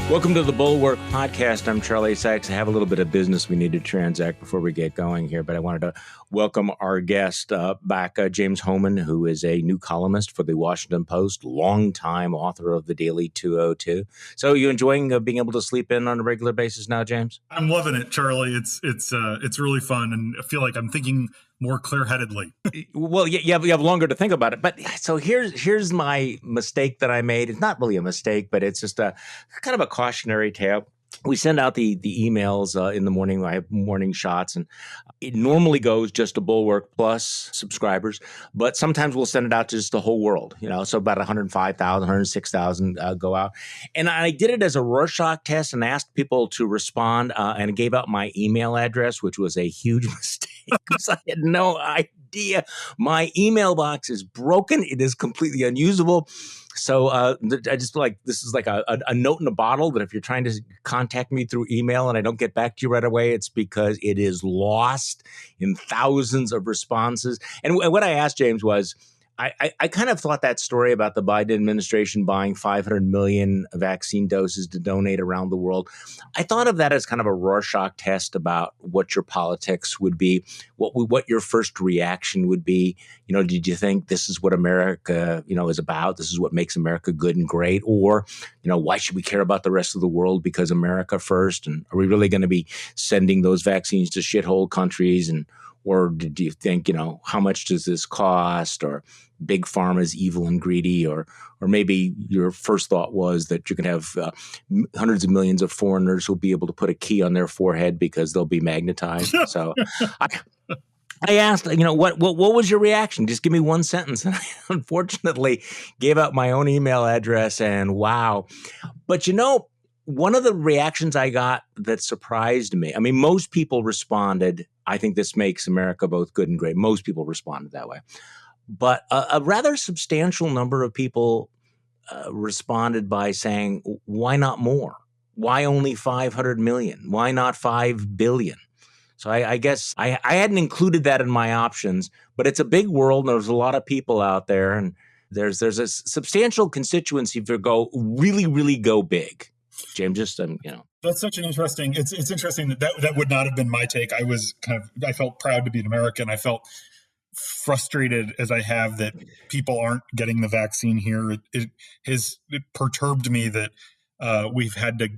Welcome to the Bulwark Podcast. I'm Charlie Sykes. I have a little bit of business we need to transact before we get going here, but I wanted to welcome our guest back, James Hohmann, who is a new columnist for the Washington Post, longtime author of the Daily 202. So, you enjoying being able to sleep in on a regular basis now, James? I'm loving it, Charlie. It's really fun, and I feel like I'm thinking more clear-headedly. Well, you have longer to think about it. But so here's my mistake that I made. It's not really a mistake, but it's just a kind of a cautionary tale. We send out the emails in the morning. I have morning shots, and it normally goes just to Bulwark Plus subscribers, but sometimes we'll send it out to just the whole world, so about 105,000, 106,000 go out. And I did it as a Rorschach test and asked people to respond and gave out my email address, which was a huge mistake because I had no idea. My email box is broken. It is completely unusable. So I just feel like this is like a note in a bottle that if you're trying to contact me through email and I don't get back to you right away, it's because it is lost in thousands of responses. And what I asked James was, I kind of thought that story about the Biden administration buying 500 million vaccine doses to donate around the world, I thought of that as kind of a Rorschach test about what your politics would be, what your first reaction would be. Did you think this is what America, is about? This is what makes America good and great? Or, why should we care about the rest of the world because America first? And are we really going to be sending those vaccines to shithole countries? Or do you think, how much does this cost? Or big pharma is evil and greedy? Or maybe your first thought was that you're going to have hundreds of millions of foreigners who'll be able to put a key on their forehead because they'll be magnetized. So I asked, what was your reaction? Just give me one sentence. And I unfortunately gave out my own email address, and wow. But one of the reactions I got that surprised me, I mean, most people responded, I think this makes America both good and great. Most people responded that way. But a rather substantial number of people responded by saying, why not more? Why only 500 million? Why not 5 billion? So I guess I hadn't included that in my options, but it's a big world and there's a lot of people out there, and there's a substantial constituency to go really, really go big. James, just That's such an interesting. It's interesting that would not have been my take. I felt proud to be an American. I felt frustrated as I have that people aren't getting the vaccine here. It perturbed me that we've had to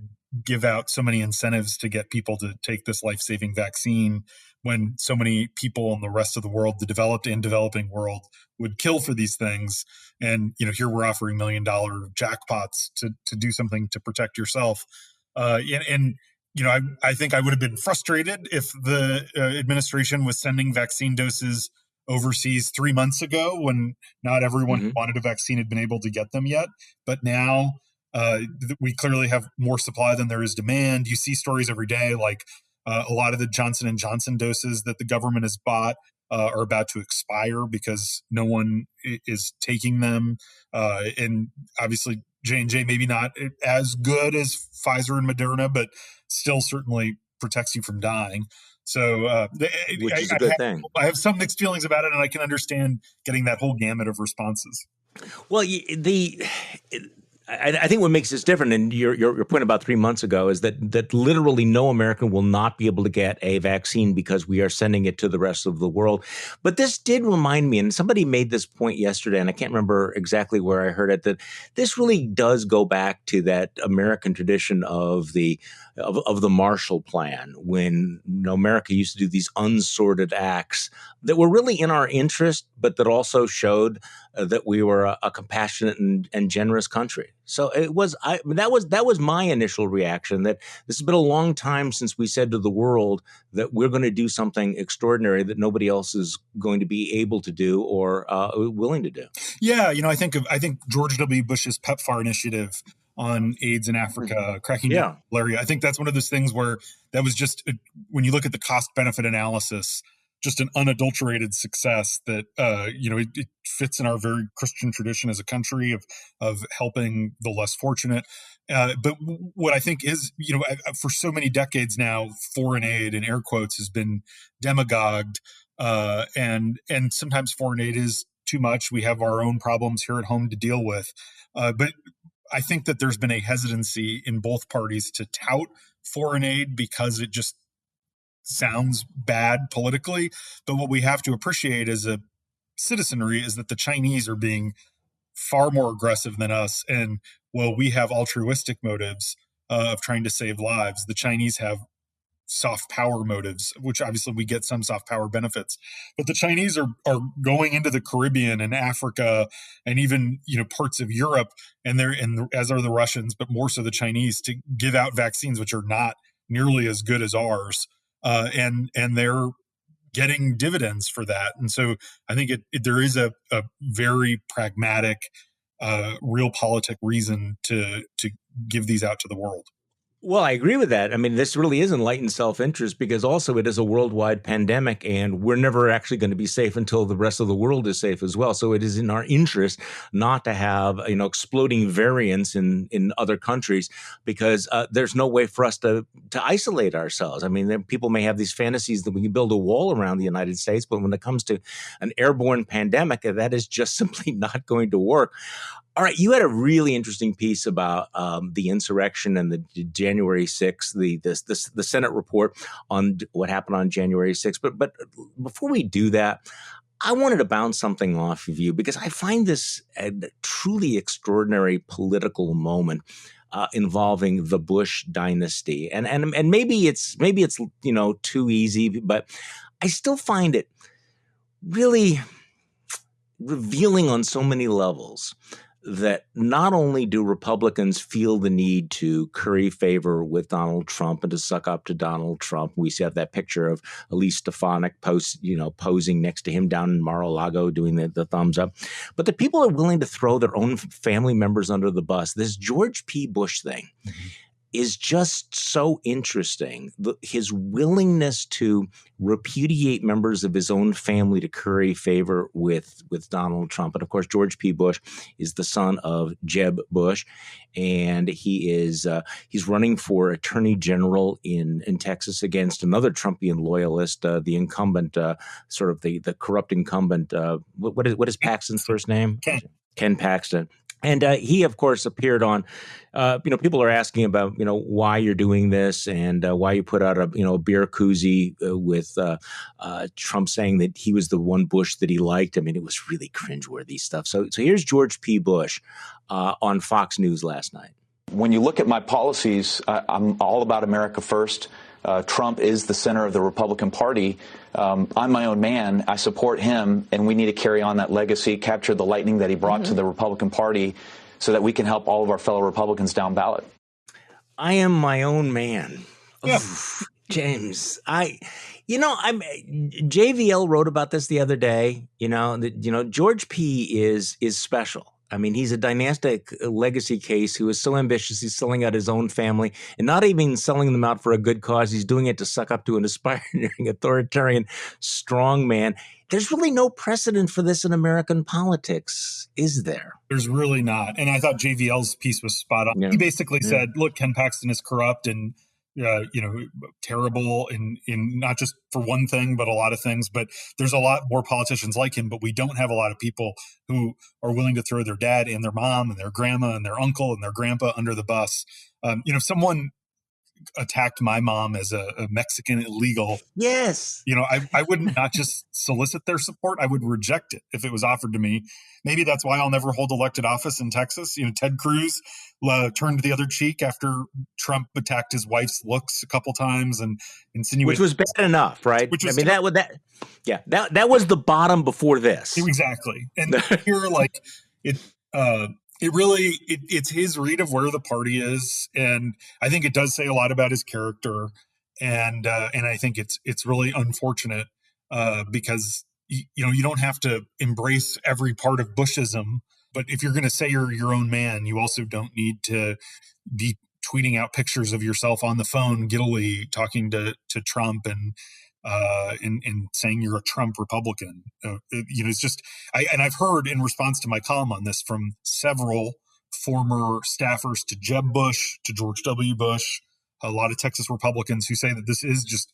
give out so many incentives to get people to take this life-saving vaccine when so many people in the rest of the world, the developed and developing world, would kill for these things. And, here we're offering $1 million jackpots to do something to protect yourself. I think I would have been frustrated if the administration was sending vaccine doses overseas 3 months ago when not everyone who wanted a vaccine had been able to get them yet. But now we clearly have more supply than there is demand. You see stories every day like a lot of the Johnson & Johnson doses that the government has bought are about to expire because no one is taking them. And obviously J&J maybe not as good as Pfizer and Moderna, but still certainly protects you from dying. So which is a good thing. I have some mixed feelings about it, and I can understand getting that whole gamut of responses. Well, I think what makes this different, and your point about 3 months ago, is that literally no American will not be able to get a vaccine because we are sending it to the rest of the world. But this did remind me, and somebody made this point yesterday, and I can't remember exactly where I heard it, that this really does go back to that American tradition of the Marshall Plan, when America used to do these unsorted acts that were really in our interest, but that also showed that we were a compassionate and generous country. So that was my initial reaction, that this has been a long time since we said to the world that we're going to do something extraordinary that nobody else is going to be able to do or willing to do. Yeah, I think George W. Bush's PEPFAR initiative on AIDS in Africa, cracking down malaria. I think that's one of those things where that was just, when you look at the cost benefit analysis, just an unadulterated success that, it fits in our very Christian tradition as a country of helping the less fortunate. But what I think is, for so many decades now, foreign aid, in air quotes, has been demagogued. And sometimes foreign aid is too much. We have our own problems here at home to deal with. But I think that there's been a hesitancy in both parties to tout foreign aid because it just sounds bad politically. But what we have to appreciate as a citizenry is that the Chinese are being far more aggressive than us. And while we have altruistic motives of trying to save lives, the Chinese have soft power motives, which obviously we get some soft power benefits. But the Chinese are going into the Caribbean and Africa and even parts of Europe, and as are the Russians, but more so the Chinese, to give out vaccines which are not nearly as good as ours, and they're getting dividends for that. And so I think there is a very pragmatic, realpolitik reason to give these out to the world. Well, I agree with that. I mean, this really is enlightened self-interest because also it is a worldwide pandemic and we're never actually going to be safe until the rest of the world is safe as well. So it is in our interest not to have, exploding variants in other countries because there's no way for us to isolate ourselves. I mean, people may have these fantasies that we can build a wall around the United States, but when it comes to an airborne pandemic, that is just simply not going to work. All right, you had a really interesting piece about the insurrection and the January 6th, the Senate report on what happened on January 6th. But before we do that, I wanted to bounce something off of you because I find this a truly extraordinary political moment involving the Bush dynasty, and maybe it's too easy, but I still find it really revealing on so many levels that not only do Republicans feel the need to curry favor with Donald Trump and to suck up to Donald Trump. We see that picture of Elise Stefanik posing next to him down in Mar-a-Lago doing the thumbs up. But the people are willing to throw their own family members under the bus. This George P. Bush thing is just so interesting. His willingness to repudiate members of his own family to curry favor with Donald Trump. And of course, George P. Bush is the son of Jeb Bush, and he's running for attorney general in Texas against another Trumpian loyalist, the incumbent, sort of the corrupt incumbent. What is Paxton's first name? Ken Paxton. And he, of course, appeared on, people are asking about, why you're doing this and why you put out a beer koozie with Trump saying that he was the one Bush that he liked. I mean, it was really cringeworthy stuff. So here's George P. Bush on Fox News last night. When you look at my policies, I'm all about America first. Trump is the center of the Republican Party. I'm my own man. I support him, and we need to carry on that legacy, capture the lightning that he brought to the Republican Party so that we can help all of our fellow Republicans down ballot. I am my own man. Yeah. Oof, James, JVL wrote about this the other day, George P. is special. I mean, he's a dynastic legacy case who is so ambitious, he's selling out his own family and not even selling them out for a good cause. He's doing it to suck up to an aspiring authoritarian strongman. There's really no precedent for this in American politics, is there? There's really not. And I thought JVL's piece was spot on. Yeah. He basically said, look, Ken Paxton is corrupt and terrible in not just for one thing, but a lot of things. But there's a lot more politicians like him, but we don't have a lot of people who are willing to throw their dad and their mom and their grandma and their uncle and their grandpa under the bus. If someone attacked my mom as a Mexican illegal, yes, I wouldn't not just solicit their support, I would reject it if it was offered to me. Maybe that's why I'll never hold elected office in Texas. Ted Cruz turned the other cheek after Trump attacked his wife's looks a couple times and insinuated, which was bad enough, right? That was the bottom before this. Exactly. And here, it's his read of where the party is, and I think it does say a lot about his character, and I think it's really unfortunate because you don't have to embrace every part of Bushism, but if you're going to say you're your own man, you also don't need to be tweeting out pictures of yourself on the phone giddily talking to Trump and saying you're a Trump Republican. It's just, I've heard in response to my column on this from several former staffers to Jeb Bush, to George W. Bush, a lot of Texas Republicans who say that this is just,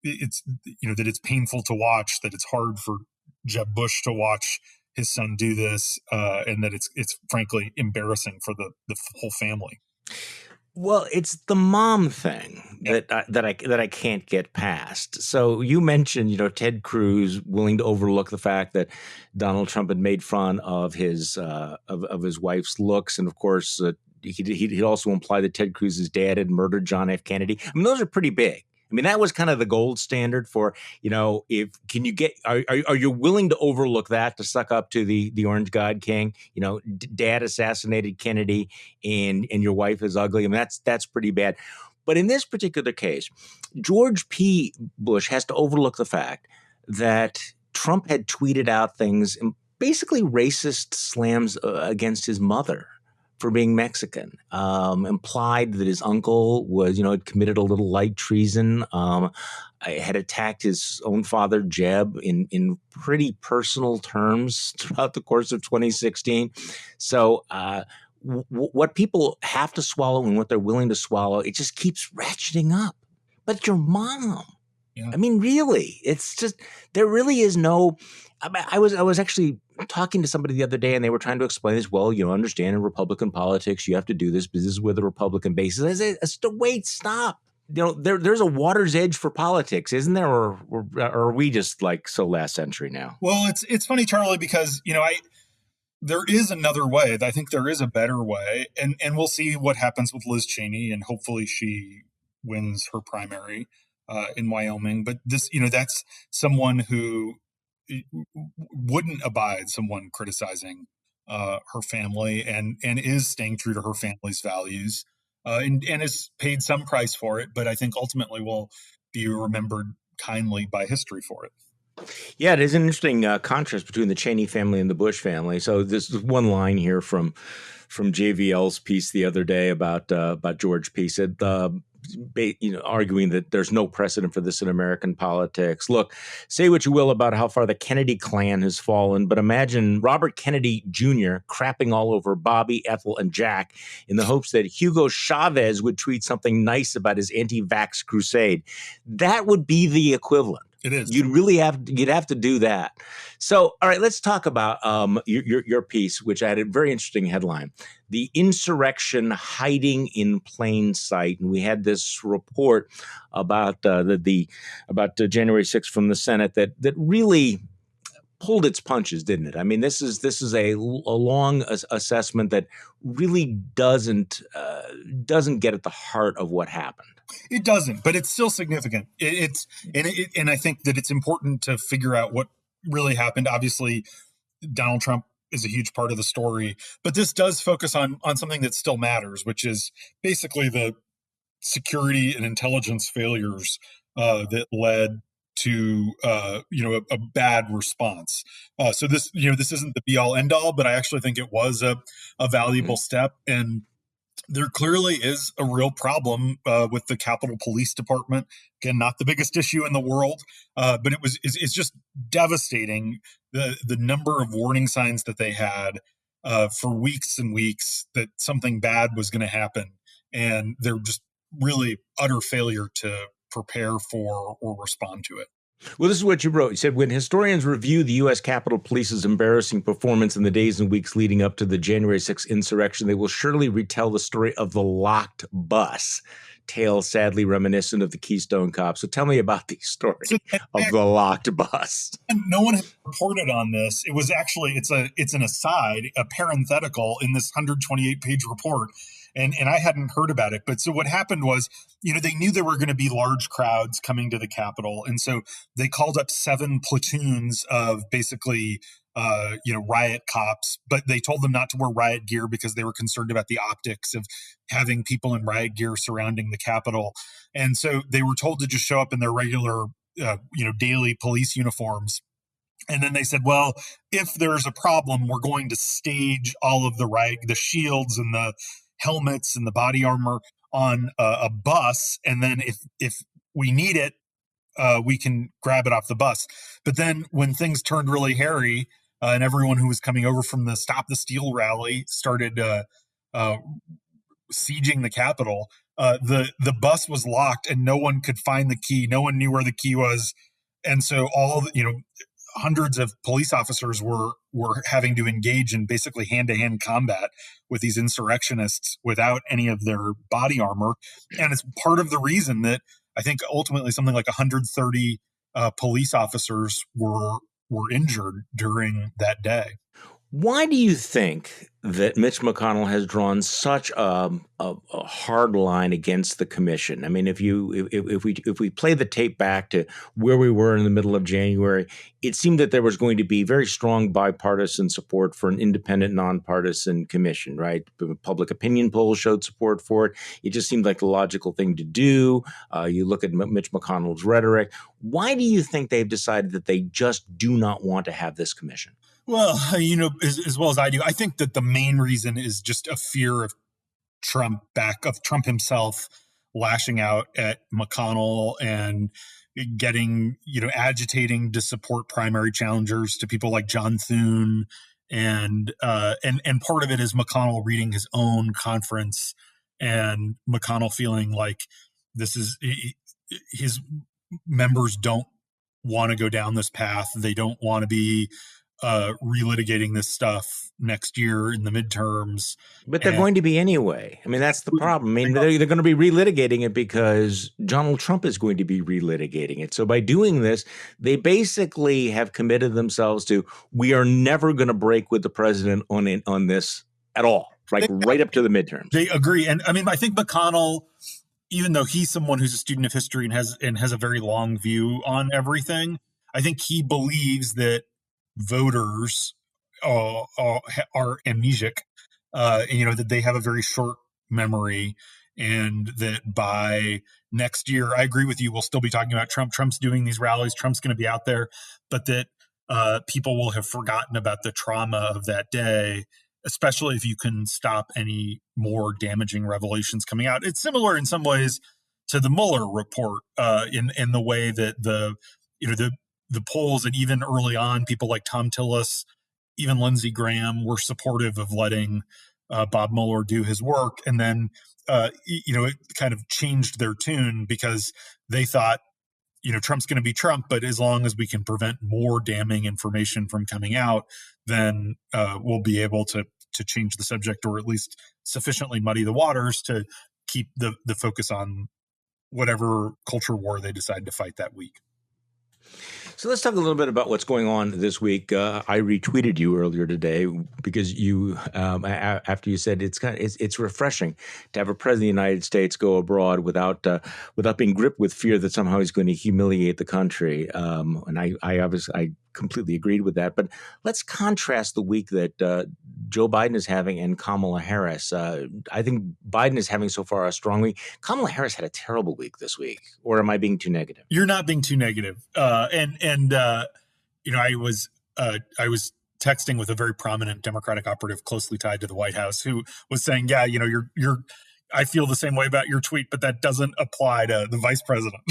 that it's painful to watch, that it's hard for Jeb Bush to watch his son do this, and that it's frankly embarrassing for the whole family. Well, it's the mom thing that I can't get past. So you mentioned, Ted Cruz willing to overlook the fact that Donald Trump had made fun of his of his wife's looks, and of course, he'd also imply that Ted Cruz's dad had murdered John F. Kennedy. I mean, those are pretty big. I mean, that was kind of the gold standard for, are you willing to overlook that to suck up to the Orange God King? Dad assassinated Kennedy and your wife is ugly. I mean, that's pretty bad. But in this particular case, George P. Bush has to overlook the fact that Trump had tweeted out things, basically racist slams against his mother for being Mexican, implied that his uncle was, had committed a little light treason, had attacked his own father, Jeb, in pretty personal terms throughout the course of 2016. So what people have to swallow and what they're willing to swallow, it just keeps ratcheting up. But your mom, yeah. I mean, really, it's just, there really is no, I was actually talking to somebody the other day and they were trying to explain this. Well, understand in Republican politics, you have to do this because this is where the Republican base is. I said, wait, stop. There's a water's edge for politics, isn't there? Or are we just like so last century now? Well, it's funny, Charlie, because, there is another way. I think there is a better way. And we'll see what happens with Liz Cheney, and hopefully she wins her primary in Wyoming. But this, that's someone who wouldn't abide someone criticizing her family and is staying true to her family's values and has paid some price for it, but I think ultimately will be remembered kindly by history for it. Yeah, it is an interesting contrast between the Cheney family and the Bush family. So this is one line here from JVL's piece the other day about George P. Said, arguing that there's no precedent for this in American politics. Look, say what you will about how far the Kennedy clan has fallen, but imagine Robert Kennedy Jr. crapping all over Bobby, Ethel, and Jack in the hopes that Hugo Chavez would tweet something nice about his anti-vax crusade. That would be the equivalent. It is. You'd have to do that. So, all right, let's talk about your piece, which had a very interesting headline: "The Insurrection Hiding in Plain Sight." And we had this report about January 6th from the Senate that really pulled its punches, didn't it? I mean, this is a long assessment that really doesn't get at the heart of what happened. It doesn't, but it's still significant. And I think that it's important to figure out what really happened. Obviously, Donald Trump is a huge part of the story, but this does focus on something that still matters, which is basically the security and intelligence failures that led to a bad response. So this isn't the be all end all, but I actually think it was a valuable step. And there clearly is a real problem with the Capitol Police Department. Again, not the biggest issue in the world, but it's just devastating the number of warning signs that they had for weeks and weeks that something bad was going to happen, and they're just really utter failure to prepare for or respond to it. Well, this is what you wrote. You said, when historians review the U.S. Capitol Police's embarrassing performance in the days and weeks leading up to the January 6th insurrection, they will surely retell the story of the locked bus, tale sadly reminiscent of the Keystone Cops. So tell me about the story of the locked bus. No one has reported on this. It was actually, it's an aside, a parenthetical in this 128-page report. And I hadn't heard about it. But so what happened was, they knew there were going to be large crowds coming to the Capitol. And so they called up 7 platoons of basically, riot cops. But they told them not to wear riot gear because they were concerned about the optics of having people in riot gear surrounding the Capitol. And so they were told to just show up in their regular, daily police uniforms. And then they said, well, if there's a problem, we're going to stage all of the shields and the helmets and the body armor on a bus, and then if we need it, we can grab it off the bus. But then when things turned really hairy, and everyone who was coming over from the Stop the Steal rally started sieging the Capitol, the bus was locked and no one could find the key. No one knew where the key was, and so hundreds of police officers were having to engage in basically hand-to-hand combat with these insurrectionists without any of their body armor. And it's part of the reason that I think ultimately something like 130 police officers were injured during that day. Why do you think that Mitch McConnell has drawn such a hard line against the commission? I mean, if we play the tape back to where we were in the middle of January, it seemed that there was going to be very strong bipartisan support for an independent, nonpartisan commission, right? Public opinion polls showed support for it. It just seemed like the logical thing to do. You look at Mitch McConnell's rhetoric. Why do you think they've decided that they just do not want to have this commission? Well, as well as I do, I think that the main reason is just a fear of Trump himself lashing out at McConnell and getting, agitating to support primary challengers to people like John Thune. And part of it is McConnell reading his own conference and McConnell feeling like his members don't want to go down this path. They don't want to be relitigating this stuff next year in the midterms. But they're going to be anyway. I mean, that's the problem. I mean, they're going to be relitigating it because Donald Trump is going to be relitigating it. So by doing this, they basically have committed themselves to, we are never going to break with the president on this at all, right up to the midterms. They agree. And I mean, I think McConnell, even though he's someone who's a student of history and has a very long view on everything, I think he believes that voters are amnesiac, that they have a very short memory, and that by next year, I agree with you, we'll still be talking about Trump. Trump's doing these rallies. Trump's going to be out there, but that people will have forgotten about the trauma of that day, especially if you can stop any more damaging revelations coming out. It's similar in some ways to the Mueller report in the way that the polls, and even early on, people like Tom Tillis, even Lindsey Graham, were supportive of letting Bob Mueller do his work. And then, it kind of changed their tune because they thought, Trump's going to be Trump, but as long as we can prevent more damning information from coming out, then we'll be able to change the subject, or at least sufficiently muddy the waters to keep the focus on whatever culture war they decide to fight that week. So let's talk a little bit about what's going on this week. I retweeted you earlier today because you, after you said it's refreshing to have a president of the United States go abroad without being gripped with fear that somehow he's going to humiliate the country. And I completely agreed with that. But let's contrast the week that Joe Biden is having and Kamala Harris. I think Biden is having so far a strong week. Kamala Harris had a terrible week this week. Or am I being too negative? You're not being too negative. I was texting with a very prominent Democratic operative closely tied to the White House who was saying, yeah, you're I feel the same way about your tweet, but that doesn't apply to the vice president.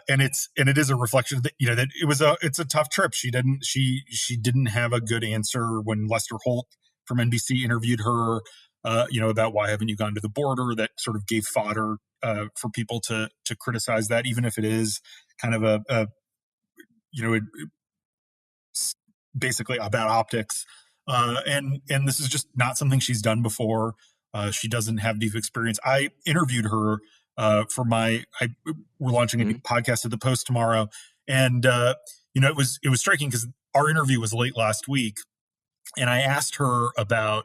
And it is a reflection that, that it's a tough trip. She didn't have a good answer when Lester Holt from NBC interviewed her, about why haven't you gone to the border. That sort of gave fodder for people to criticize that, even if it is kind of basically about optics. And this is just not something she's done before. She doesn't have deep experience. I interviewed her for we're launching a new podcast at the Post tomorrow. And, it was striking because our interview was late last week. And I asked her about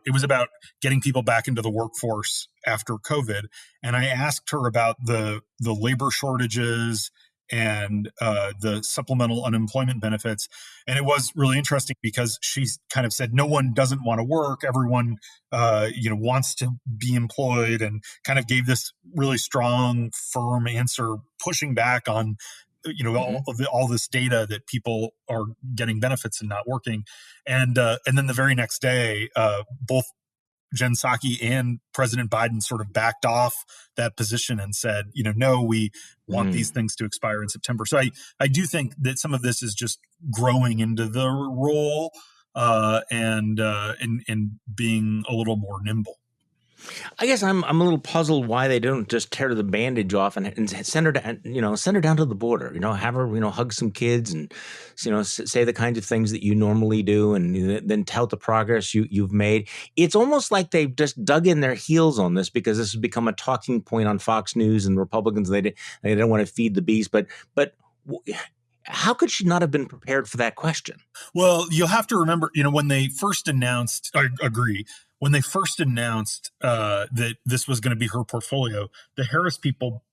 getting people back into the workforce after COVID. And I asked her about the labor shortages and the supplemental unemployment benefits. And it was really interesting because she kind of said, no one doesn't want to work. Everyone, wants to be employed, and kind of gave this really strong, firm answer, pushing back on, all this data that people are getting benefits and not working. And then the very next day, both Jen Psaki and President Biden sort of backed off that position and said, no, we want these things to expire in September. So I do think that some of this is just growing into the role and being a little more nimble. I guess I'm a little puzzled why they don't just tear the bandage off and send her to, send her down to the border, have her, hug some kids and, say the kinds of things that you normally do and then tout the progress you've made. It's almost like they've just dug in their heels on this because this has become a talking point on Fox News and Republicans. They don't want to feed the beast, but how could she not have been prepared for that question? Well, you'll have to remember, when they first announced, I agree, when they first announced that this was going to be her portfolio, the Harris people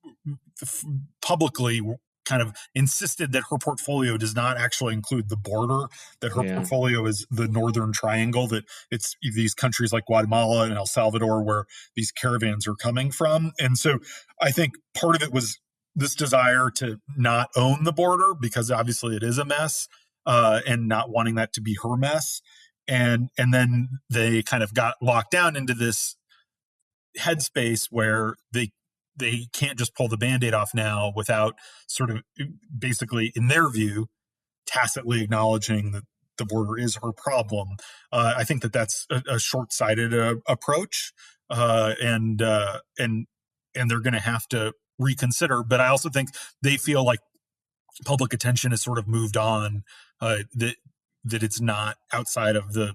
publicly kind of insisted that her portfolio does not actually include the border, that her portfolio is the Northern Triangle, that it's these countries like Guatemala and El Salvador where these caravans are coming from. And so I think part of it was this desire to not own the border because obviously it is a mess, and not wanting that to be her mess. And then they kind of got locked down into this headspace where they can't just pull the Band-Aid off now without sort of basically, in their view, tacitly acknowledging that the border is her problem. I think that that's a short-sighted approach, and they're going to have to reconsider. But I also think they feel like public attention has sort of moved on, that it's not outside of the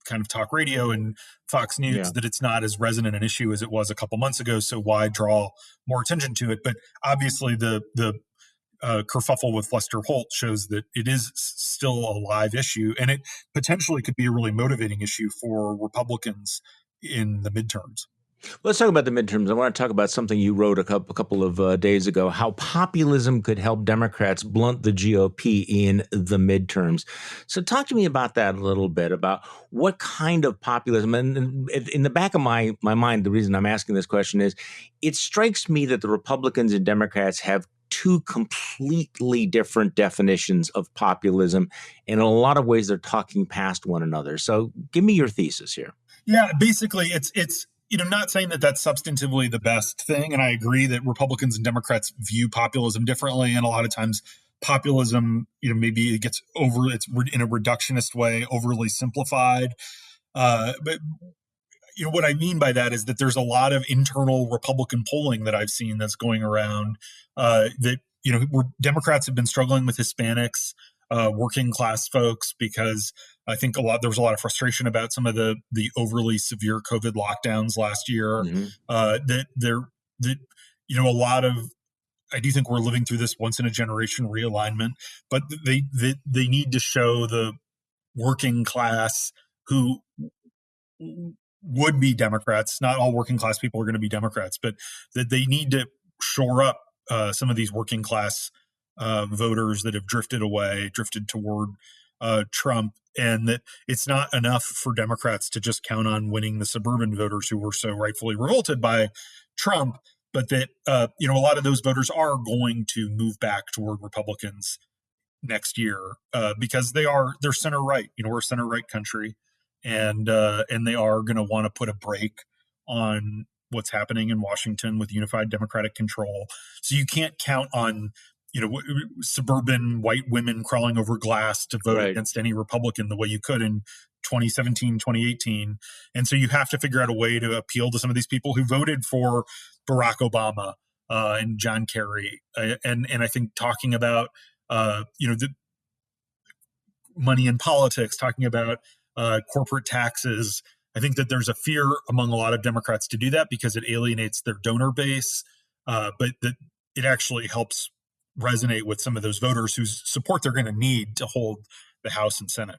kind of talk radio and Fox News, that it's not as resonant an issue as it was a couple months ago. So why draw more attention to it? But obviously the kerfuffle with Lester Holt shows that it is still a live issue, and it potentially could be a really motivating issue for Republicans in the midterms. Let's talk about the midterms. I want to talk about something you wrote a couple of days ago, how populism could help Democrats blunt the GOP in the midterms. So talk to me about that a little bit, about what kind of populism. And in the back of my mind, the reason I'm asking this question is it strikes me that the Republicans and Democrats have two completely different definitions of populism. And in a lot of ways, they're talking past one another. So give me your thesis here. Yeah, basically, it's not saying that that's substantively the best thing. And I agree that Republicans and Democrats view populism differently. And a lot of times populism, maybe it gets it's in a reductionist way, overly simplified. But what I mean by that is that there's a lot of internal Republican polling that I've seen that's going around, that, Democrats have been struggling with Hispanics, working class folks, because I think there was a lot of frustration about some of the overly severe COVID lockdowns last year. A lot of, I do think we're living through this once in a generation realignment, but they need to show the working class who would be Democrats. Not all working class people are going to be Democrats, but that they need to shore up some of these working class voters that have drifted toward Trump, and that it's not enough for Democrats to just count on winning the suburban voters who were so rightfully revolted by Trump, but that a lot of those voters are going to move back toward Republicans next year, because they're center right. We're a center right country, and they are going to want to put a brake on what's happening in Washington with unified Democratic control. So you can't count on suburban white women crawling over glass to vote against any Republican the way you could in 2017, 2018. And so you have to figure out a way to appeal to some of these people who voted for Barack Obama and John Kerry. And I think talking about, the money in politics, talking about corporate taxes, I think that there's a fear among a lot of Democrats to do that because it alienates their donor base, but that it actually helps resonate with some of those voters whose support they're going to need to hold the House and Senate.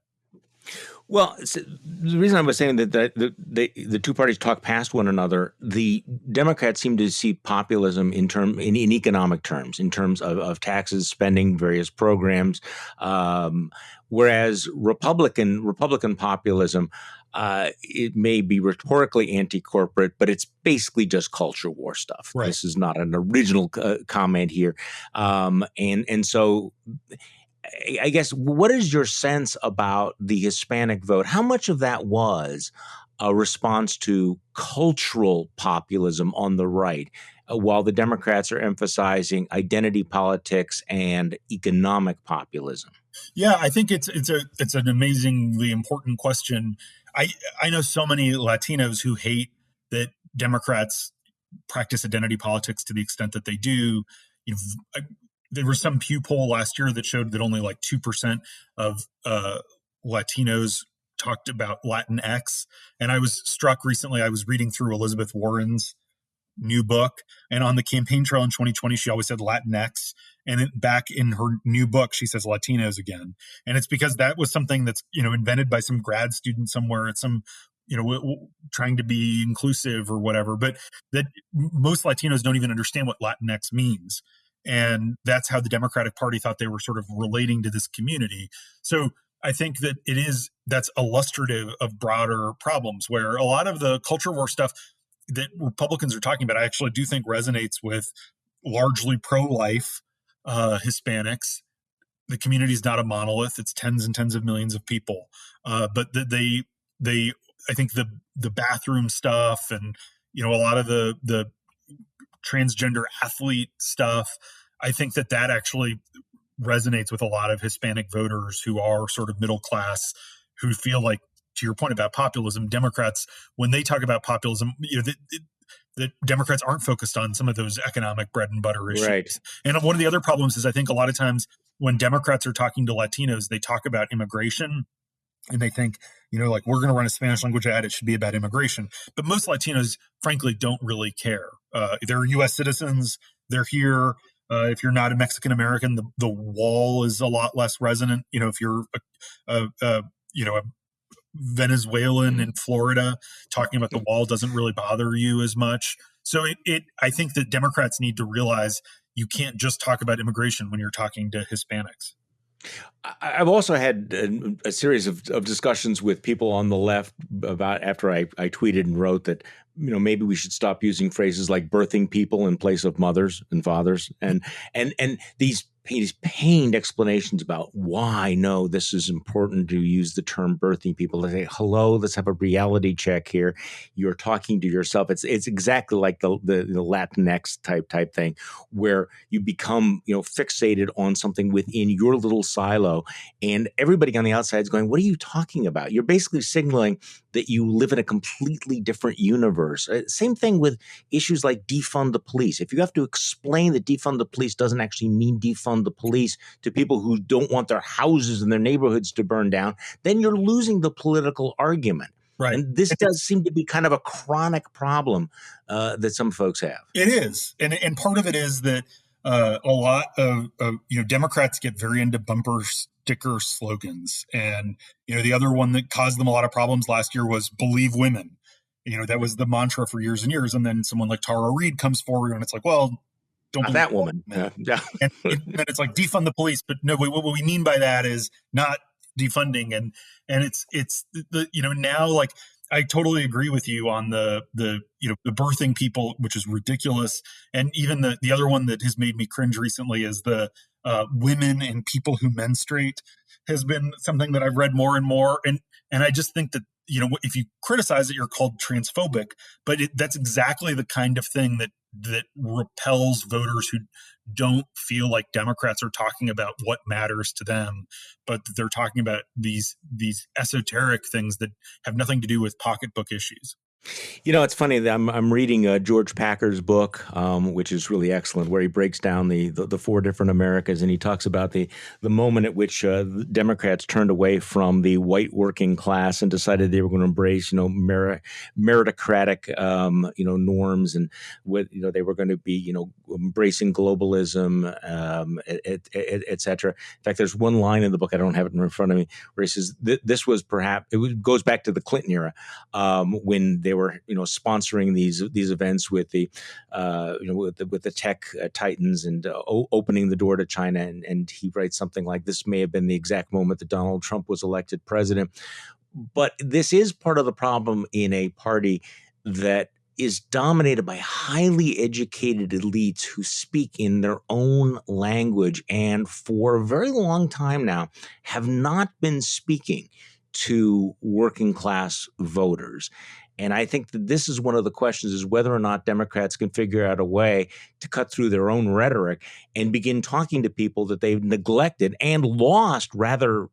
Well, the reason I was saying that the two parties talk past one another, the Democrats seem to see populism in economic terms, in terms of taxes, spending, various programs, whereas Republican populism, it may be rhetorically anti-corporate, but it's basically just culture war stuff. Right. This is not an original comment here, and so. I guess, what is your sense about the Hispanic vote? How much of that was a response to cultural populism on the right, while the Democrats are emphasizing identity politics and economic populism? Yeah, I think it's an amazingly important question. I know so many Latinos who hate that Democrats practice identity politics to the extent that they do. There was some Pew poll last year that showed that only like 2% of Latinos talked about Latinx. And I was struck recently, I was reading through Elizabeth Warren's new book, and on the campaign trail in 2020, she always said Latinx. And back in her new book, she says Latinos again. And it's because that was something that's, invented by some grad student somewhere at some, trying to be inclusive or whatever. But that most Latinos don't even understand what Latinx means. And that's how the Democratic Party thought they were sort of relating to this community. So I think that that's illustrative of broader problems where a lot of the culture war stuff that Republicans are talking about, I actually do think resonates with largely pro-life Hispanics. The community is not a monolith; it's tens and tens of millions of people. But I think the bathroom stuff and a lot of the transgender athlete stuff, I think that actually resonates with a lot of Hispanic voters who are sort of middle class, who feel like, to your point about populism, Democrats, when they talk about populism, the Democrats aren't focused on some of those economic bread and butter issues. Right. And one of the other problems is I think a lot of times when Democrats are talking to Latinos, they talk about immigration and they think, like we're going to run a Spanish language ad, it should be about immigration. But most Latinos, frankly, don't really care. They're U.S. citizens. They're here. If you're not a Mexican American, the wall is a lot less resonant. If you're a Venezuelan in Florida, talking about the wall doesn't really bother you as much. So I think that Democrats need to realize you can't just talk about immigration when you're talking to Hispanics. I've also had a series of discussions with people on the left about after I tweeted and wrote that maybe we should stop using phrases like birthing people in place of mothers and fathers, and these pained explanations about why this is important to use the term birthing people. They say, hello, let's have a reality check here. You're talking to yourself. It's exactly like the Latinx type thing where you become fixated on something within your little silo, and everybody on the outside is going, what are you talking about? You're basically signaling that you live in a completely different universe. Same thing with issues like defund the police. If you have to explain that defund the police doesn't actually mean defund the police to people who don't want their houses and their neighborhoods to burn down, then you're losing the political argument. Right. And this does seem to be kind of a chronic problem that some folks have. It is. And part of it is that a lot of Democrats get very into bumper sticker slogans. And, the other one that caused them a lot of problems last year was believe women. That was the mantra for years and years. And then someone like Tara Reid comes forward and it's like, well, don't believe that woman. Yeah. And it's like defund the police. But no, what we mean by that is not defunding. And it's now, like, I totally agree with you on the birthing people, which is ridiculous. And even the other one that has made me cringe recently is the women and people who menstruate has been something that I've read more and more. And I just think that, if you criticize it, you're called transphobic, but that's exactly the kind of thing that repels voters who don't feel like Democrats are talking about what matters to them, but that they're talking about these esoteric things that have nothing to do with pocketbook issues. It's funny that I'm reading George Packer's book, which is really excellent, where he breaks down the four different Americas, and he talks about the moment at which the Democrats turned away from the white working class and decided they were going to embrace, meritocratic, norms, and they were going to be, embracing globalism, et cetera. In fact, there's one line in the book, I don't have it in front of me, where he says this was goes back to the Clinton era, when they were, sponsoring these events with the tech titans and opening the door to China. And he writes something like, this may have been the exact moment that Donald Trump was elected president. But this is part of the problem in a party that is dominated by highly educated elites who speak in their own language and for a very long time now have not been speaking to working class voters. And I think that this is one of the questions, is whether or not Democrats can figure out a way to cut through their own rhetoric and begin talking to people that they've neglected and lost rather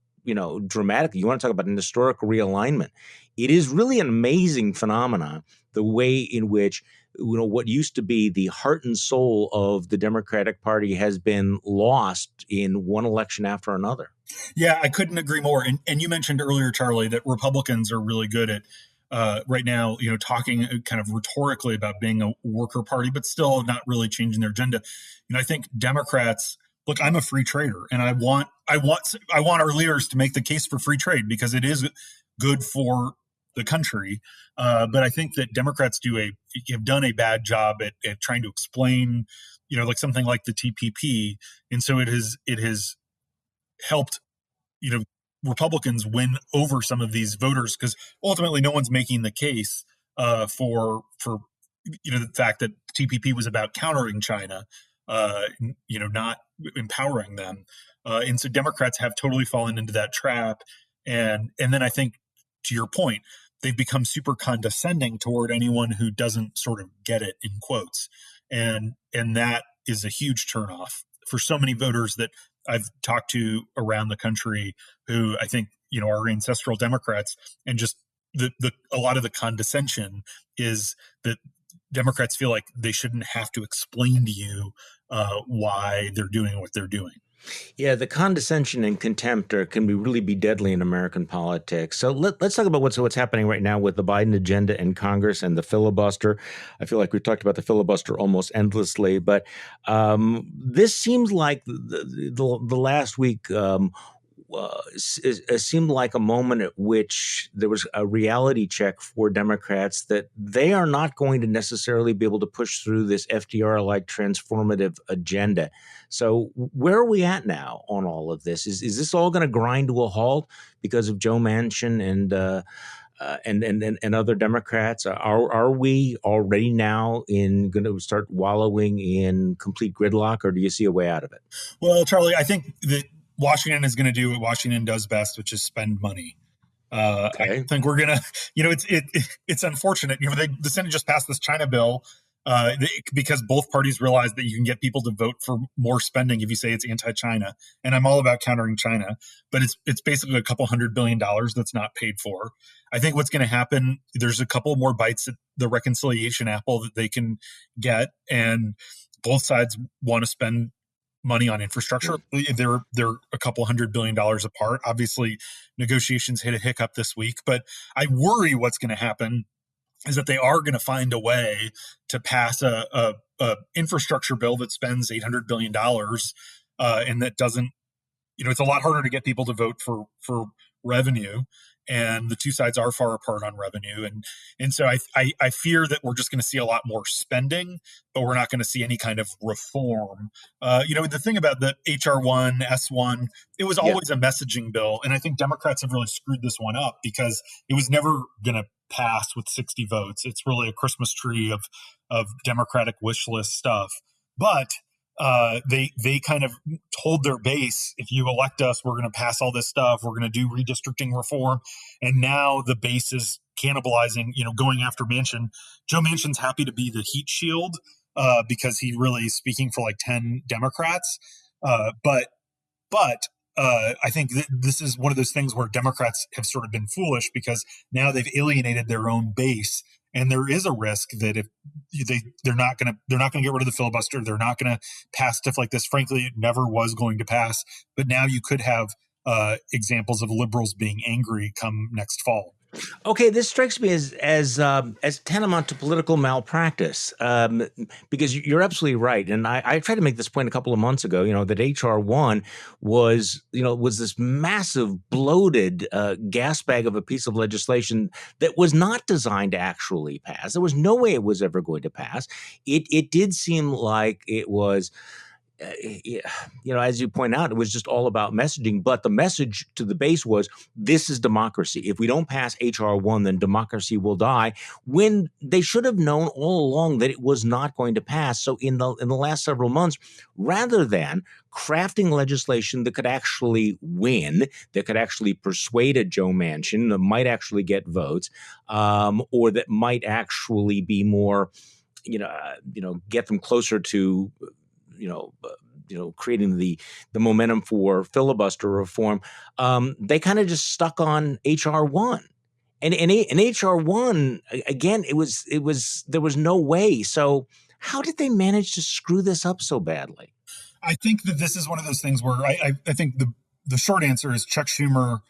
dramatically. You want to talk about an historical realignment. It is really an amazing phenomenon, the way in which what used to be the heart and soul of the Democratic Party has been lost in one election after another. Yeah, I couldn't agree more. And you mentioned earlier, Charlie, that Republicans are really good at right now, talking kind of rhetorically about being a worker party, but still not really changing their agenda. I think Democrats, look, I'm a free trader, and I want our leaders to make the case for free trade because it is good for the country. But I think that Democrats have done a bad job at trying to explain, like something like the TPP, and so it has helped, Republicans win over some of these voters because ultimately no one's making the case for the fact that TPP was about countering China, not empowering them, and so Democrats have totally fallen into that trap, and then I think, to your point, they've become super condescending toward anyone who doesn't sort of get it, in quotes, and that is a huge turnoff for so many voters that I've talked to around the country who I think, are ancestral Democrats, and just a lot of the condescension is that Democrats feel like they shouldn't have to explain to you why they're doing what they're doing. Yeah, the condescension and contempt can really be deadly in American politics. So let's talk about what's happening right now with the Biden agenda in Congress and the filibuster. I feel like we've talked about the filibuster almost endlessly, but this seems like the last week it seemed like a moment at which there was a reality check for Democrats that they are not going to necessarily be able to push through this FDR-like transformative agenda. So where are we at now on all of this? Is this all going to grind to a halt because of Joe Manchin and other Democrats? Are we already now going to start wallowing in complete gridlock, or do you see a way out of it? Well, Charlie, I think that Washington is going to do what Washington does best, which is spend money. Okay. I think we're going to, it's unfortunate. The Senate just passed this China bill because both parties realize that you can get people to vote for more spending if you say it's anti-China. And I'm all about countering China, but it's basically a couple $100 billion that's not paid for. I think what's going to happen, there's a couple more bites at the reconciliation apple that they can get, and both sides want to spend money on infrastructure. They're a couple $100 billion apart. Obviously, negotiations hit a hiccup this week, but I worry what's going to happen is that they are going to find a way to pass a infrastructure bill that spends $800 billion, and that doesn't, it's a lot harder to get people to vote for revenue. And the two sides are far apart on revenue. And so I fear that we're just going to see a lot more spending, but we're not going to see any kind of reform. The thing about the HR1, S1, it was always a messaging bill. And I think Democrats have really screwed this one up because it was never going to pass with 60 votes. It's really a Christmas tree of Democratic wish list stuff. But they kind of told their base, if you elect us, we're going to pass all this stuff. We're going to do redistricting reform. And now the base is cannibalizing, going after Manchin. Joe Manchin's happy to be the heat shield because he really is speaking for like 10 Democrats. But I think this is one of those things where Democrats have sort of been foolish because now they've alienated their own base. And there is a risk that if they're not going to get rid of the filibuster, they're not going to pass stuff like this. Frankly, it never was going to pass. But now you could have examples of liberals being angry come next fall. Okay, this strikes me as tantamount to political malpractice, because you're absolutely right, and I tried to make this point a couple of months ago. That HR1 was this massive bloated gas bag of a piece of legislation that was not designed to actually pass. There was no way it was ever going to pass. It did seem like it was. As you point out, it was just all about messaging. But the message to the base was, this is democracy. If we don't pass HR1, then democracy will die, when they should have known all along that it was not going to pass. So in the last several months, rather than crafting legislation that could actually win, that could actually persuade a Joe Manchin, that might actually get votes, or that might actually be more, get them closer to creating the momentum for filibuster reform, they kind of just stuck on HR1. And HR1, again, it was there was no way. So how did they manage to screw this up so badly? I think that this is one of those things where I think the short answer is Chuck Schumer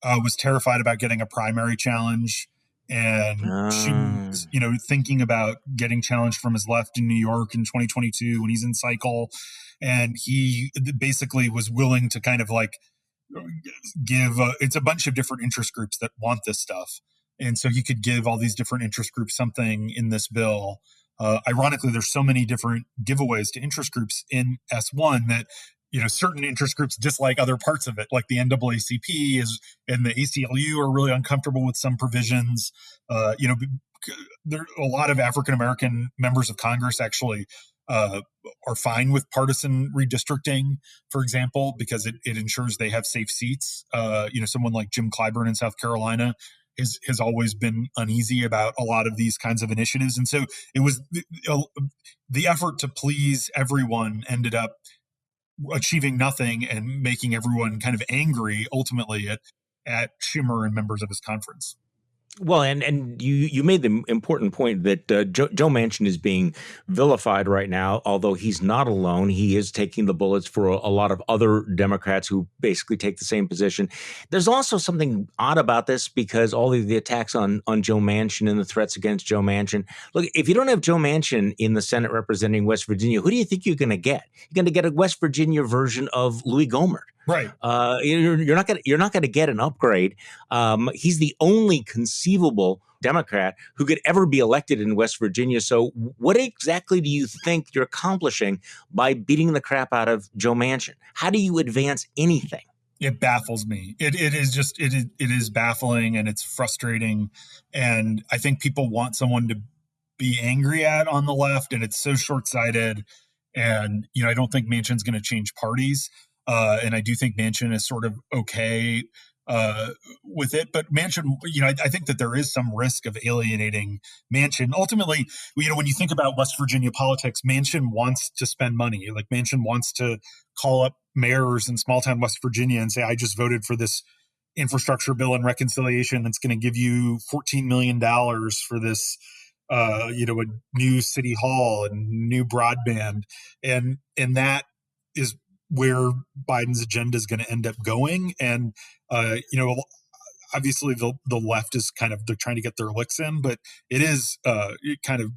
was terrified about getting a primary challenge, and she was, thinking about getting challenged from his left in New York in 2022 when he's in cycle, and he basically was willing to kind of like give it's a bunch of different interest groups that want this stuff, and so he could give all these different interest groups something in this bill. Ironically, there's so many different giveaways to interest groups in S1 that certain interest groups dislike other parts of it, like the NAACP and the ACLU are really uncomfortable with some provisions. There a lot of African American members of Congress actually are fine with partisan redistricting, for example, because it ensures they have safe seats. Someone like Jim Clyburn in South Carolina has always been uneasy about a lot of these kinds of initiatives. And so it was the effort to please everyone ended up achieving nothing and making everyone kind of angry ultimately at Schumer and members of his conference. Well, and you made the important point that Joe Manchin is being vilified right now, although he's not alone. He is taking the bullets for a lot of other Democrats who basically take the same position. There's also something odd about this because all of the attacks on Joe Manchin and the threats against Joe Manchin. Look, if you don't have Joe Manchin in the Senate representing West Virginia, who do you think you're going to get? You're going to get a West Virginia version of Louis Gohmert. Right. You're not going to get an upgrade. He's the only conceivable Democrat who could ever be elected in West Virginia. So what exactly do you think you're accomplishing by beating the crap out of Joe Manchin? How do you advance anything? It baffles me. It is baffling and it's frustrating. And I think people want someone to be angry at on the left, and it's so short-sighted. And, I don't think Manchin's going to change parties. And I do think Manchin is sort of okay with it. But Manchin, I think that there is some risk of alienating Manchin. Ultimately, when you think about West Virginia politics, Manchin wants to spend money. Like Manchin wants to call up mayors in small town West Virginia and say, I just voted for this infrastructure bill and reconciliation that's going to give you $14 million for this, a new city hall and new broadband. And that is where Biden's agenda is going to end up going. And, obviously the left is they're trying to get their licks in, but it is kind of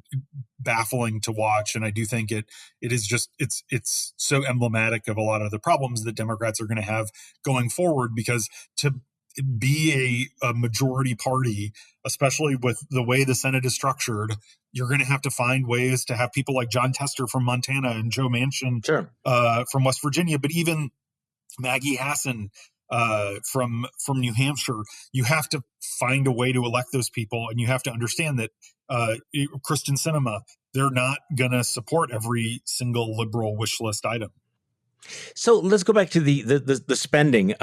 baffling to watch. And I do think it is just, it's so emblematic of a lot of the problems that Democrats are going to have going forward, because to be a majority party, especially with the way the Senate is structured, you're going to have to find ways to have people like John Tester from Montana and Joe Manchin from West Virginia, but even Maggie Hassan from New Hampshire. You have to find a way to elect those people, and you have to understand that Kristen Sinema, they're not going to support every single liberal wish list item. So let's go back to the spending.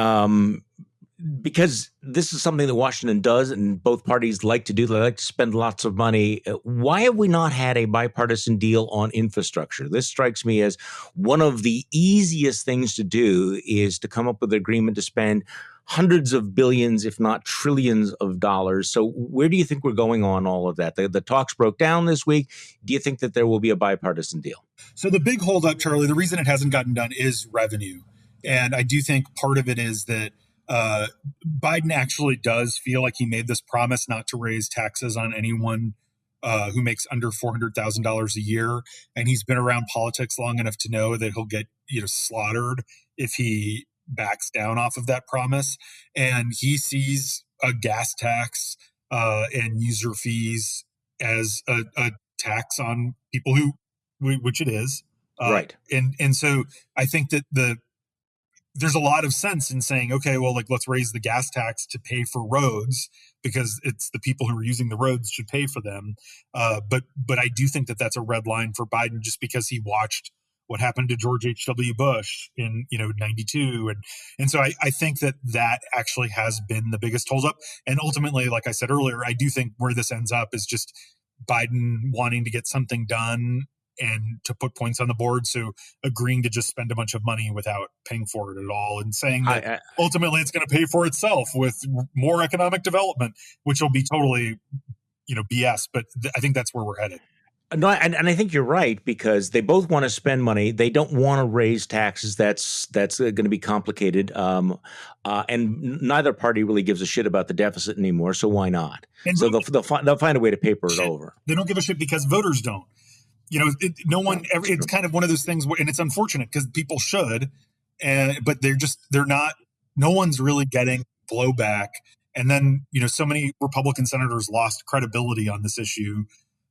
Because this is something that Washington does and both parties like to do. They like to spend lots of money. Why have we not had a bipartisan deal on infrastructure? This strikes me as one of the easiest things to do is to come up with an agreement to spend hundreds of billions, if not trillions of dollars. So where do you think we're going on all of that? The talks broke down this week. Do you think that there will be a bipartisan deal? So the big holdup, Charlie, the reason it hasn't gotten done is revenue. And I do think part of it is that Biden actually does feel like he made this promise not to raise taxes on anyone who makes under $400,000 a year. And he's been around politics long enough to know that he'll get slaughtered if he backs down off of that promise. And he sees a gas tax and user fees as a tax on people which it is. Right. And so I think that there's a lot of sense in saying, okay, well, let's raise the gas tax to pay for roads because it's the people who are using the roads should pay for them. But I do think that that's a red line for Biden, just because he watched what happened to George H.W. Bush in 92. And so I think that actually has been the biggest holdup. And ultimately, like I said earlier, I do think where this ends up is just Biden wanting to get something done and to put points on the board. So agreeing to just spend a bunch of money without paying for it at all, and saying that ultimately it's going to pay for itself with more economic development, which will be totally, BS. But I think that's where we're headed. No, and I think you're right, because they both want to spend money. They don't want to raise taxes. That's going to be complicated. And neither party really gives a shit about the deficit anymore. So why not? And so they'll find a way to paper it over. They don't give a shit because voters don't. No one ever. It's kind of one of those things where, and it's unfortunate because people should, but they're not. No one's really getting blowback. And then so many Republican senators lost credibility on this issue.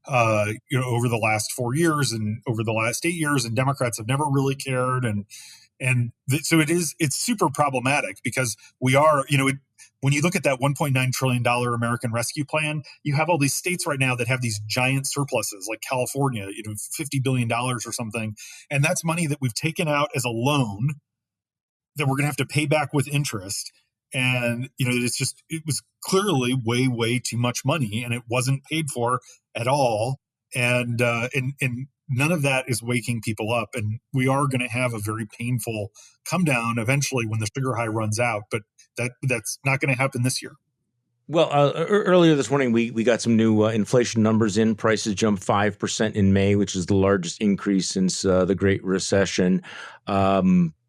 Over the last 4 years and over the last 8 years, and Democrats have never really cared. So it's super problematic because we are, when you look at that $1.9 trillion American Rescue Plan, you have all these states right now that have these giant surpluses, like California, $50 billion or something. And that's money that we've taken out as a loan that we're going to have to pay back with interest. And, it was clearly way, way too much money, and it wasn't paid for at all. And none of that is waking people up. And we are going to have a very painful come down eventually when the sugar high runs out. But that's not going to happen this year. Well, earlier this morning, we got some new inflation numbers in. Prices jumped 5% in May, which is the largest increase since the Great Recession.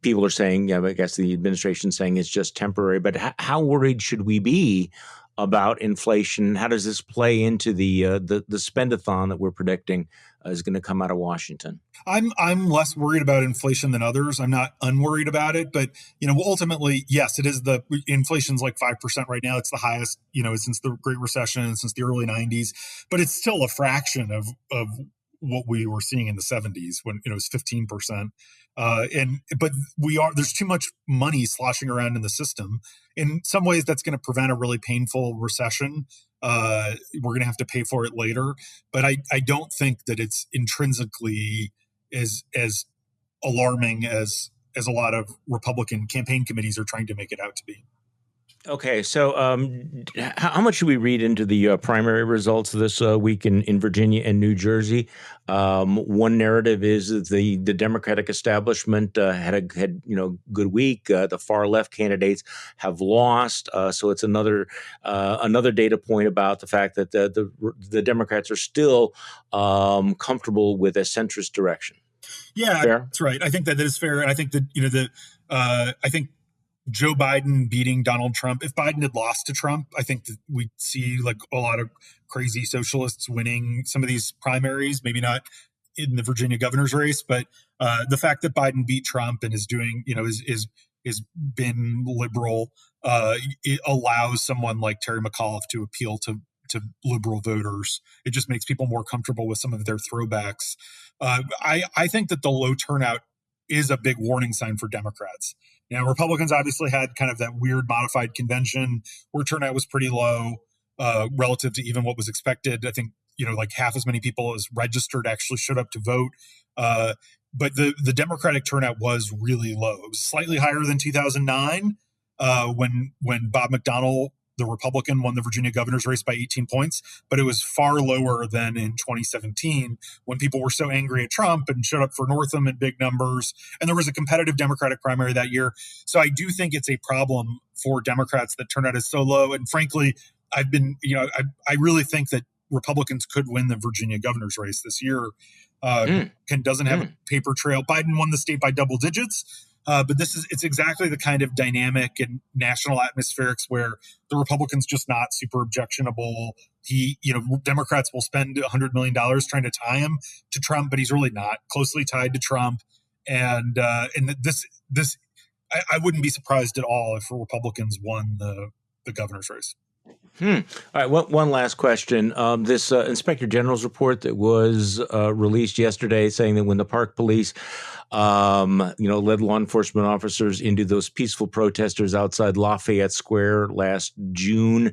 People are saying, I guess the administration's saying it's just temporary. But how worried should we be about inflation? How does this play into the spend-a-thon that we're predicting is going to come out of Washington? I'm less worried about inflation than others. I'm not unworried about it, but ultimately, yes, it is. The inflation's like 5% right now. It's the highest since the Great Recession and since the early 90s. But it's still a fraction of what we were seeing in the 70s when it was 15%. But there's too much money sloshing around in the system. In some ways, that's going to prevent a really painful recession. We're going to have to pay for it later. But I don't think that it's intrinsically as alarming as a lot of Republican campaign committees are trying to make it out to be. Okay, so how much should we read into the primary results this week in Virginia and New Jersey? One narrative is that the Democratic establishment had a good week. The far left candidates have lost, so it's another data point about the fact that the Democrats are still comfortable with a centrist direction. Yeah, fair? That's right. I think that is fair, and I think that I think Joe Biden beating Donald Trump. If Biden had lost to Trump, I think that we'd see like a lot of crazy socialists winning some of these primaries, maybe not in the Virginia governor's race, but the fact that Biden beat Trump and is doing, is been liberal, it allows someone like Terry McAuliffe to appeal to liberal voters. It just makes people more comfortable with some of their throwbacks. I think that the low turnout is a big warning sign for Democrats. Now, Republicans obviously had kind of that weird modified convention where turnout was pretty low relative to even what was expected. I think, like half as many people as registered actually showed up to vote. But the Democratic turnout was really low. It was slightly higher than 2009 when Bob McDonnell, the Republican, won the Virginia governor's race by 18 points, but it was far lower than in 2017 when people were so angry at Trump and showed up for Northam in big numbers. And there was a competitive Democratic primary that year. So I do think it's a problem for Democrats that turnout is so low. And frankly, I really think that Republicans could win the Virginia governor's race this year. Doesn't have a paper trail. Biden won the state by double digits. But it's exactly the kind of dynamic and national atmospherics where the Republicans just not super objectionable. Democrats will spend $100 million trying to tie him to Trump, but he's really not closely tied to Trump. And this, I wouldn't be surprised at all if Republicans won the governor's race. All right. One last question. This Inspector General's report that was released yesterday saying that when the park police, led law enforcement officers into those peaceful protesters outside Lafayette Square last June,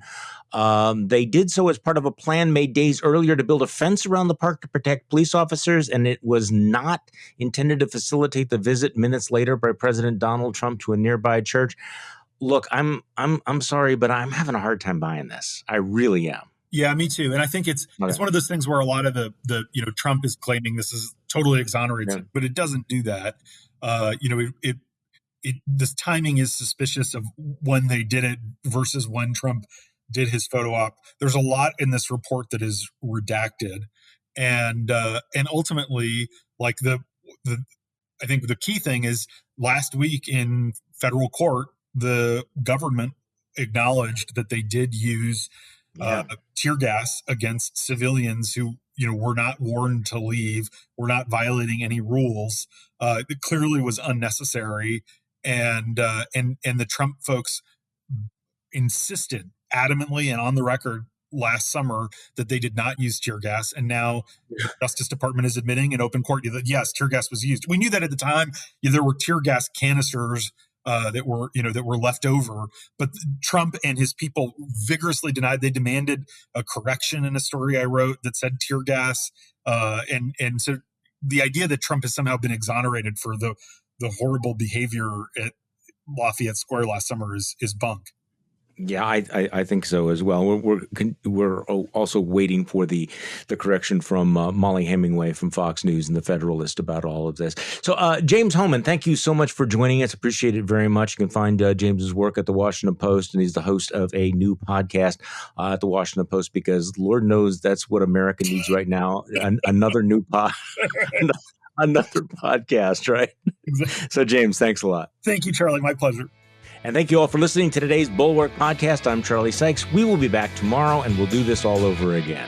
they did so as part of a plan made days earlier to build a fence around the park to protect police officers, and it was not intended to facilitate the visit minutes later by President Donald Trump to a nearby church. Look, I'm sorry, but I'm having a hard time buying this. I really am. Yeah, me too. And I think it's one of those things where a lot of the Trump is claiming this is totally exonerates it, but it doesn't do that. This timing is suspicious of when they did it versus when Trump did his photo op. There's a lot in this report that is redacted, and ultimately, like I think the key thing is last week in federal court, the government acknowledged that they did use tear gas against civilians who were not warned to leave, were not violating any rules. It clearly was unnecessary, and the Trump folks insisted adamantly and on the record last summer that they did not use tear gas, and now the Justice Department is admitting in open court that yes, tear gas was used. We knew that at the time. There were tear gas canisters that were left over, but Trump and his people vigorously denied. They demanded a correction in a story I wrote that said tear gas, and so the idea that Trump has somehow been exonerated for the horrible behavior at Lafayette Square last summer is bunk. Yeah, I think so as well. We're also waiting for the correction from Molly Hemingway from Fox News and the Federalist about all of this. So, James Hohmann, thank you so much for joining us. Appreciate it very much. You can find James's work at the Washington Post, and he's the host of a new podcast at the Washington Post, because Lord knows that's what America needs right now. Another new another podcast, right? Exactly. So, James, thanks a lot. Thank you, Charlie. My pleasure. And thank you all for listening to today's Bulwark Podcast. I'm Charlie Sykes. We will be back tomorrow, and we'll do this all over again.